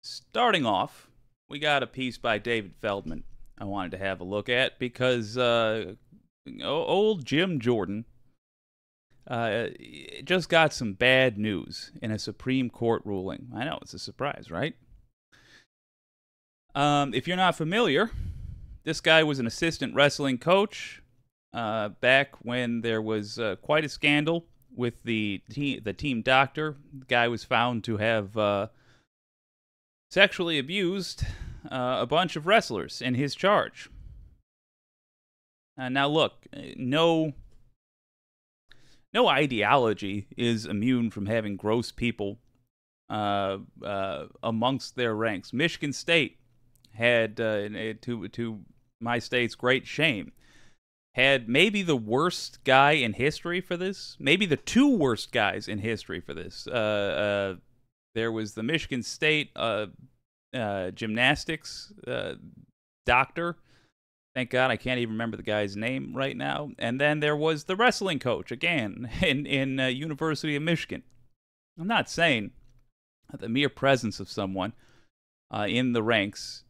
Starting off, we got a piece by David Feldman I wanted to have a look at because old Jim Jordan just got some bad news in a Supreme Court ruling. I know, it's a surprise, right? If you're not familiar, this guy was an assistant wrestling coach back when there was quite a scandal with the team doctor. The guy was found to have sexually abused a bunch of wrestlers in his charge. Now, look, no ideology is immune from having gross people amongst their ranks. Michigan State had, to my state's great shame, had maybe the worst guy in history for this, maybe the two worst guys in history for this. There was the Michigan State gymnastics doctor. Thank God I can't even remember the guy's name right now. And then there was the wrestling coach, again, in University of Michigan. I'm not saying that the mere presence of someone in the ranks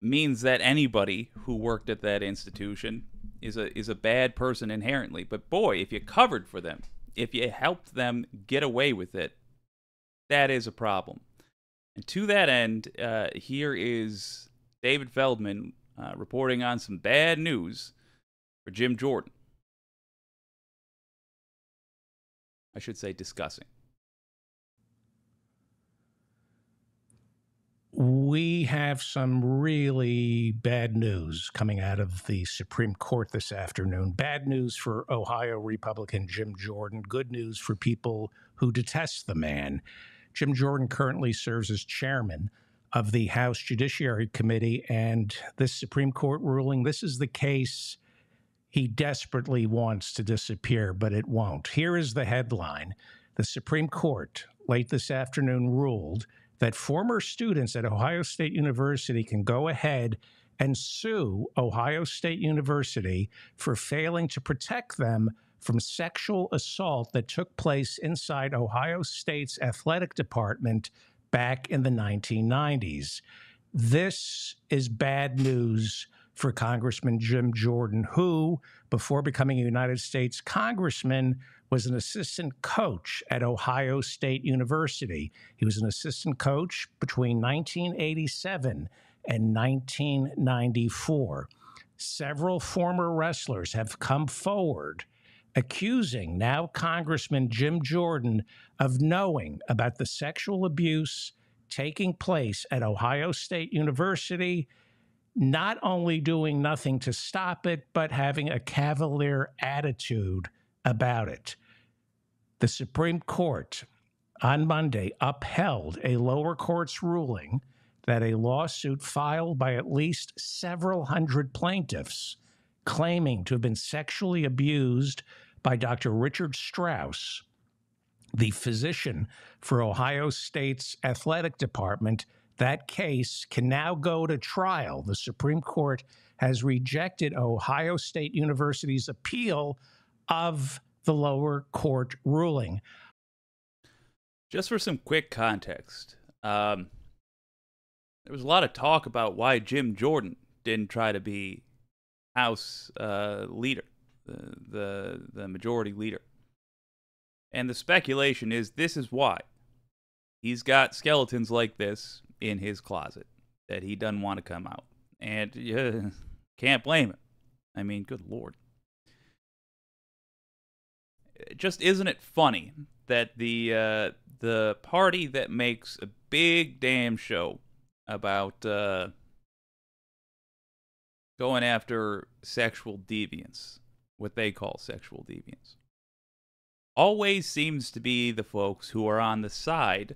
means that anybody who worked at that institution is a bad person inherently. But boy, if you covered for them, if you helped them get away with it, that is a problem. And to that end, here is David Feldman reporting on some bad news for Jim Jordan. I should say discussing. We have some really bad news coming out of the Supreme Court this afternoon. Bad news for Ohio Republican Jim Jordan. Good news for people who detest the man. Jim Jordan currently serves as chairman of the House Judiciary Committee, and this Supreme Court ruling, this is the case he desperately wants to disappear, but it won't. Here is the headline. The Supreme Court late this afternoon ruled that former students at Ohio State University can go ahead and sue Ohio State University for failing to protect them from sexual assault that took place inside Ohio State's athletic department back in the 1990s. This is bad news for Congressman Jim Jordan, who, before becoming a United States congressman, was an assistant coach at Ohio State University. He was an assistant coach between 1987 and 1994. Several former wrestlers have come forward accusing now Congressman Jim Jordan of knowing about the sexual abuse taking place at Ohio State University, not only doing nothing to stop it, but having a cavalier attitude about it. The Supreme Court on Monday upheld a lower court's ruling that a lawsuit filed by at least several hundred plaintiffs claiming to have been sexually abused by Dr. Richard Strauss, the physician for Ohio State's athletic department, that case can now go to trial. The Supreme Court has rejected Ohio State University's appeal of the lower court ruling. Just for some quick context, there was a lot of talk about why Jim Jordan didn't try to be House leader, the majority leader. And the speculation is this is why. He's got skeletons like this in his closet that he doesn't want to come out. And you can't blame him. I mean, good Lord. Just isn't it funny that the party that makes a big damn show about going after sexual deviance, what they call sexual deviance, always seems to be the folks who are on the side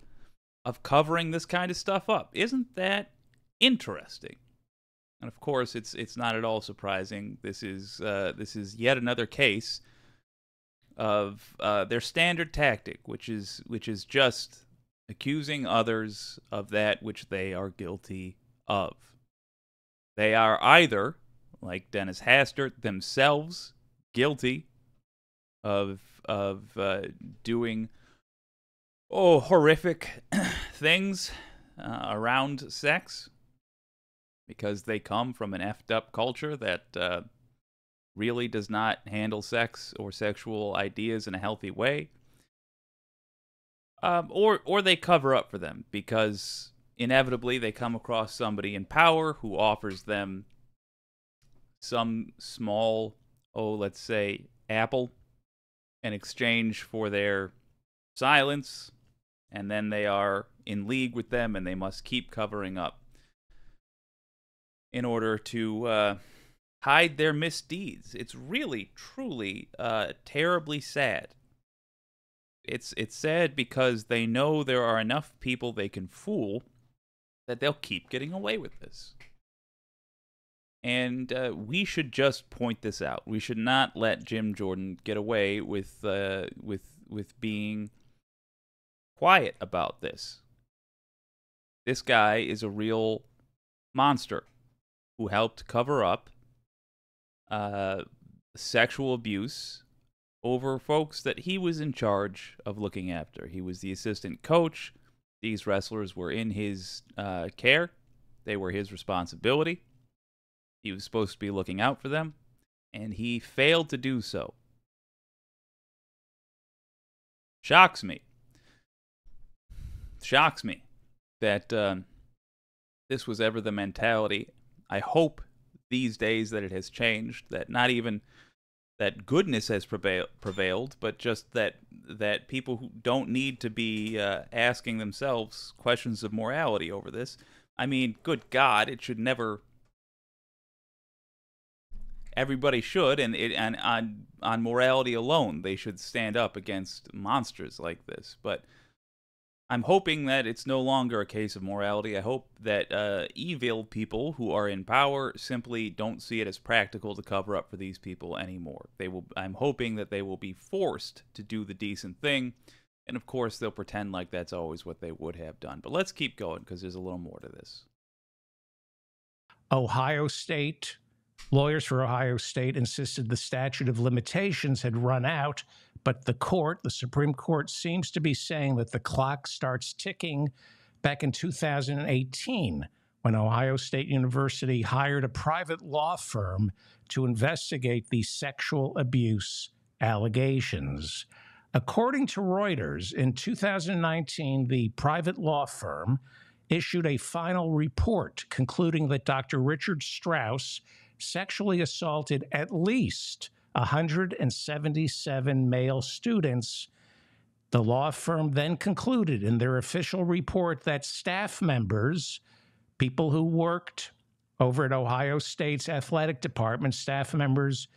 of covering this kind of stuff up. Isn't that interesting? And of course, it's not at all surprising. This is yet another case of their standard tactic, which is just accusing others of that which they are guilty of. They are either, like Dennis Hastert, themselves guilty of doing horrific things around sex because they come from an effed up culture that really does not handle sex or sexual ideas in a healthy way. Or they cover up for them because inevitably they come across somebody in power who offers them some small, let's say, apple in exchange for their silence, and then they are in league with them and they must keep covering up in order to hide their misdeeds. It's really, truly terribly sad. It's sad because they know there are enough people they can fool that they'll keep getting away with this. And we should just point this out. We should not let Jim Jordan get away with being quiet about this. This guy is a real monster who helped cover up sexual abuse over folks that he was in charge of looking after. He was the assistant coach. These wrestlers were in his care. They were his responsibility. He was supposed to be looking out for them, and he failed to do so. Shocks me that this was ever the mentality. I hope these days that it has changed, that not even that goodness has prevailed, but just that people who don't need to be asking themselves questions of morality over this. I mean, good God, it should never. Everybody should, and on morality alone, they should stand up against monsters like this. But I'm hoping that it's no longer a case of morality. I hope that evil people who are in power simply don't see it as practical to cover up for these people anymore. I'm hoping that they will be forced to do the decent thing, and of course they'll pretend like that's always what they would have done. But let's keep going because there's a little more to this. Ohio State. Lawyers for Ohio State insisted the statute of limitations had run out, but the Supreme Court, seems to be saying that the clock starts ticking back in 2018 when Ohio State University hired a private law firm to investigate the sexual abuse allegations. According to Reuters, in 2019, the private law firm issued a final report concluding that Dr. Richard Strauss sexually assaulted at least 177 male students. The law firm then concluded in their official report that staff members, people who worked over at Ohio State's athletic department, staff members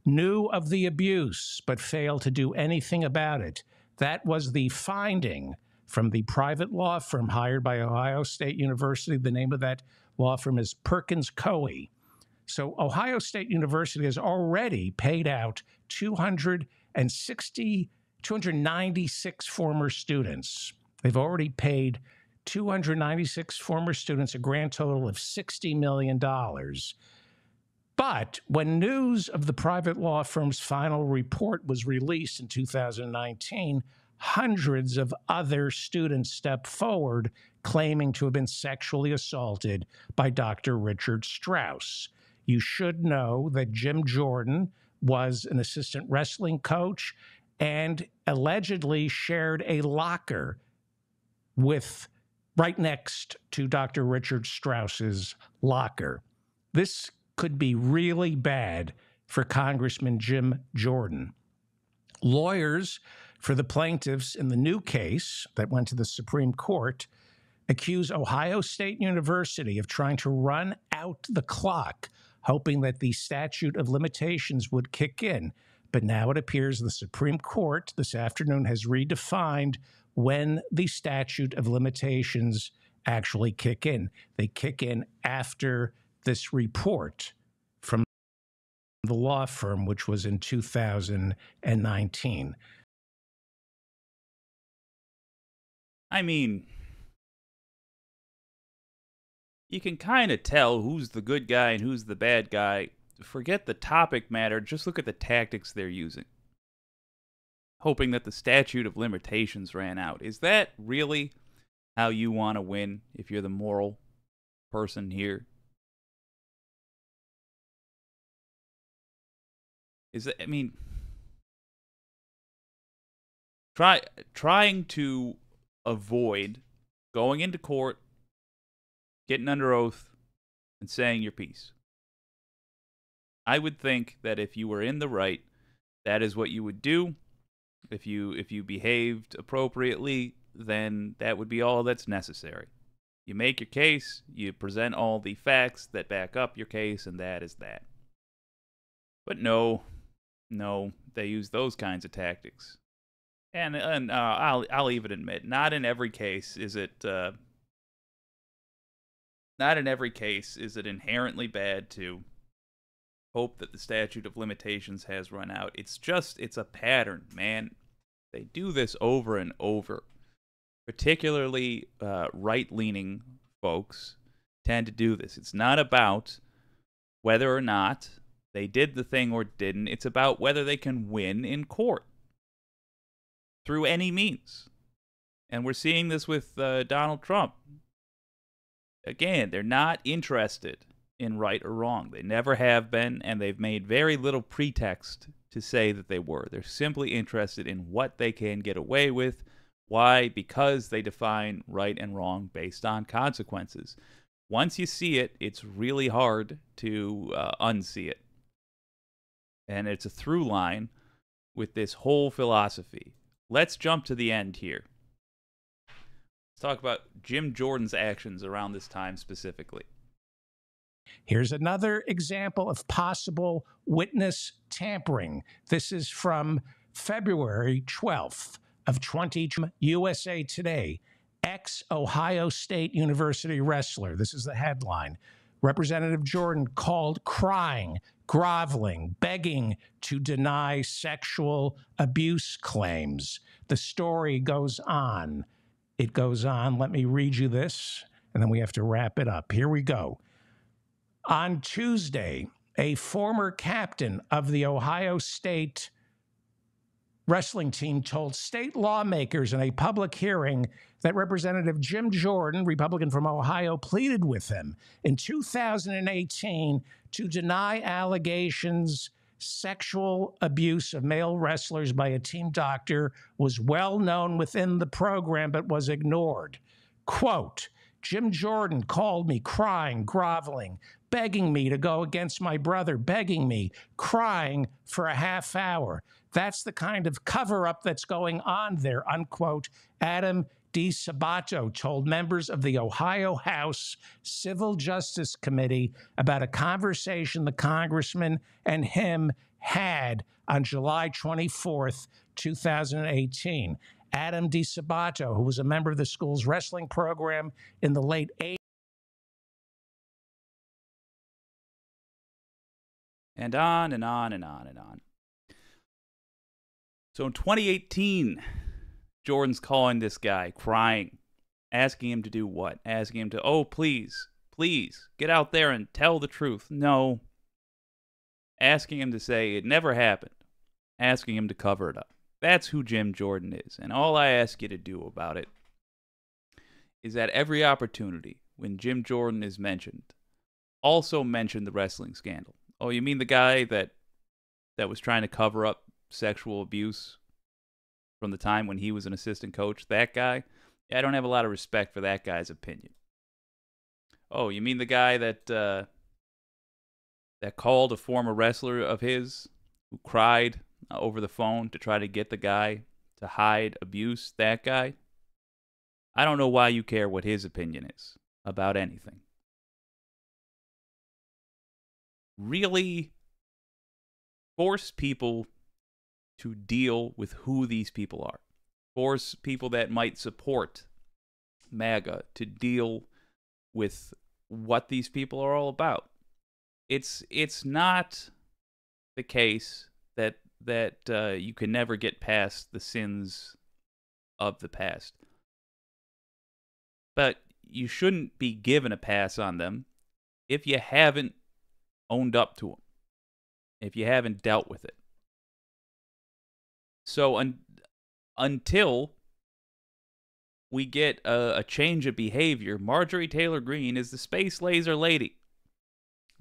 knew of the abuse but failed to do anything about it. That was the finding from the private law firm hired by Ohio State University. The name of that law firm is Perkins Coie. So Ohio State University has already paid out 296 former students. They've already paid 296 former students a grand total of $60 million. But when news of the private law firm's final report was released in 2019, hundreds of other students stepped forward claiming to have been sexually assaulted by Dr. Richard Strauss. You should know that Jim Jordan was an assistant wrestling coach and allegedly shared a locker right next to Dr. Richard Strauss's locker. This could be really bad for Congressman Jim Jordan. Lawyers for the plaintiffs in the new case that went to the Supreme Court accuse Ohio State University of trying to run out the clock, hoping that the statute of limitations would kick in. But now it appears the Supreme Court this afternoon has redefined when the statute of limitations actually kick in. They kick in after this report from the law firm, which was in 2019. I mean, you can kind of tell who's the good guy and who's the bad guy. Forget the topic matter, just look at the tactics they're using. Hoping that the statute of limitations ran out. Is that really how you want to win if you're the moral person here. Is that, I mean, trying to avoid going into court, getting under oath, and saying your piece. I would think that if you were in the right, that is what you would do. If you behaved appropriately, then that would be all that's necessary. You make your case, you present all the facts that back up your case, and that is that. But no, they use those kinds of tactics. And I'll even admit, not in every case is it inherently bad to hope that the statute of limitations has run out. It's a pattern, man. They do this over and over. Particularly right-leaning folks tend to do this. It's not about whether or not they did the thing or didn't. It's about whether they can win in court through any means. And we're seeing this with Donald Trump. Again, they're not interested in right or wrong. They never have been, and they've made very little pretext to say that they were. They're simply interested in what they can get away with. Why? Because they define right and wrong based on consequences. Once you see it, it's really hard to unsee it. And it's a through line with this whole philosophy. Let's jump to the end here. Let's talk about Jim Jordan's actions around this time specifically. Here's another example of possible witness tampering. This is from February 12th of 2020, USA Today. Ex-Ohio State University wrestler. This is the headline. Representative Jordan called crying, groveling, begging to deny sexual abuse claims. The story goes on. It goes on. Let me read you this, and then we have to wrap it up. Here we go. On Tuesday, a former captain of the Ohio State wrestling team told state lawmakers in a public hearing that Representative Jim Jordan, Republican from Ohio, pleaded with him in 2018 to deny allegations sexual abuse of male wrestlers by a team doctor was well known within the program but was ignored. Quote, Jim Jordan called me crying, groveling, begging me to go against my brother, begging me, crying for a half hour. That's the kind of cover-up that's going on there, unquote. Adam DiSabato told members of the Ohio House Civil Justice Committee about a conversation the congressman and him had on July 24th, 2018. Adam DiSabato, who was a member of the school's wrestling program in the late 80s. And on and on and on and on. So in 2018, Jordan's calling this guy, crying, asking him to do what? Asking him to, oh, please, get out there and tell the truth. No. Asking him to say it never happened. Asking him to cover it up. That's who Jim Jordan is. And all I ask you to do about it is at every opportunity when Jim Jordan is mentioned, also mention the wrestling scandal. Oh, you mean the guy that was trying to cover up sexual abuse from the time when he was an assistant coach? That guy? Yeah, I don't have a lot of respect for that guy's opinion. Oh, you mean the guy that called a former wrestler of his who cried over the phone to try to get the guy to hide abuse? That guy? I don't know why you care what his opinion is about anything. Really force people to deal with who these people are. Force people that might support MAGA to deal with what these people are all about. It's not the case that you can never get past the sins of the past. But you shouldn't be given a pass on them if you haven't owned up to them, if you haven't dealt with it. So until we get a change of behavior. Marjorie Taylor Greene is the space laser lady.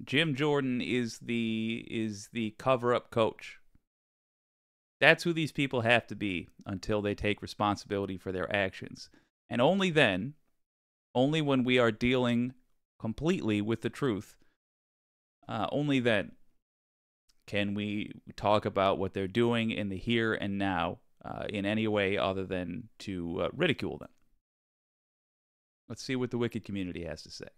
Jim Jordan is the cover-up coach. That's who these people have to be until they take responsibility for their actions. And only then, only when we are dealing completely with the truth, only then can we talk about what they're doing in the here and now in any way other than to ridicule them. Let's see what the wicked community has to say.